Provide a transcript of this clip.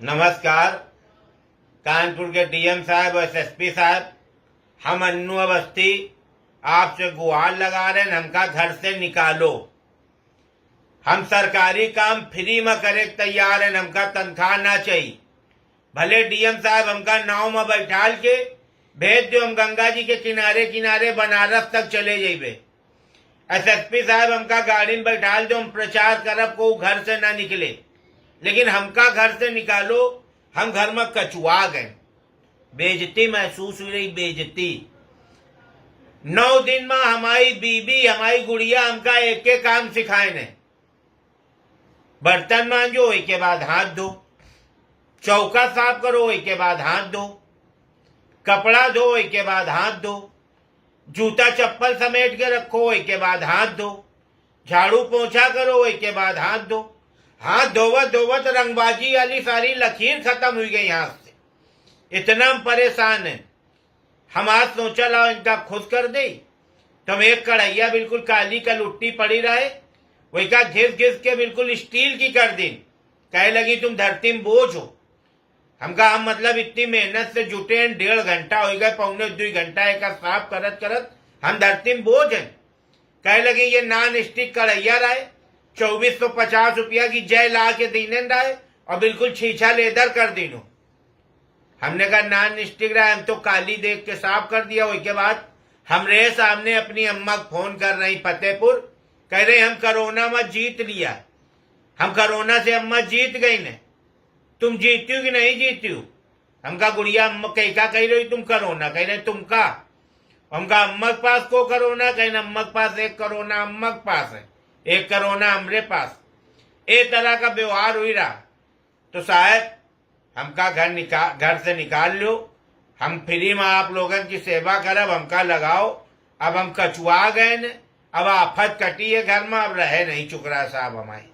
नमस्कार। कानपुर के डीएम साहब और एसएसपी साहब, हम अन्नू अवस्थी आपसे गुहार लगा रहे हैं, हमका घर से निकालो। हम सरकारी काम फ्री में करे तैयार हैं, हमका तनख्वाह ना चाहिए। भले डीएम साहब हमका नाव में बैठाल के भेज दो, हम गंगा जी के किनारे किनारे बनारस तक चले जाइबे। एसएसपी साहब हमका गाड़ी में बैठाल दो, हम प्रचार करब को घर से ना निकले, लेकिन हमका घर से निकालो। हम घर में कचुआ गए, बेइज्जती महसूस हुई रही, बेइज्जती। 9 दिन में हमारी बीबी हमारी गुड़िया हमका एक एक काम सिखाए ने। बर्तन मांजो, एक के बाद हाथ धो। चौका साफ करो, एक के बाद हाथ धो। कपड़ा धो, एक के बाद हाथ धो। जूता चप्पल समेट के रखो, एक के बाद हाथ धो। झाड़ू पोछा करो, एक के बाद हाथ धो। हाथ धोवत धोवत रंगबाजी वाली सारी लकीर खत्म हुई गई हाथ से। इतना हम परेशान है। हम आज सोचा ला इनका खुद कर दे, तुम एक कढ़ैया बिल्कुल काली का लुट्टी पड़ी रहे, वही का घिस घिस के बिल्कुल स्टील की कर दी। कहे लगी तुम धरती में बोझ हो। हमका हम मतलब इतनी मेहनत से जुटे हैं, 1.5 घंटा हो गए, पौने 2 घंटा एक साफ करत करत हम धरती में बोझ हैं। कहे लगी ये नॉन स्टिक कढ़ैया रहे, 2450 रुपया की जय ला के दीने रहे और बिल्कुल छीछा लेदर कर दीनो। हमने कहा नॉन स्टिक रहा, हम तो काली देख के साफ कर दिया। उसके बाद हमरे सामने अपनी अम्मा को फोन कर रही फतेहपुर, कह रहे हम कोरोना में जीत लिया। हम कोरोना से अम्मा जीत गई ने, तुम जीती हो कि नहीं जीती हो? हमका गुड़िया अम्मा कह रही तुम कोरोना, कह रहे तुम का। हमका अम्मा के पास को कोरोना, कहीं अम्मा के पास एक कोरोना अम्मा के पास है, एक कोरोना हमरे पास। एक तरह का व्यवहार हुई रहा। तो साहब हमका घर से निकाल लो, हम फ्री में आप लोगों की सेवा करब, हमका लगाओ। अब हम कचुआ गए न, अब आफत कटी है घर में, अब रहे नहीं चुक रहा साहब हमारे।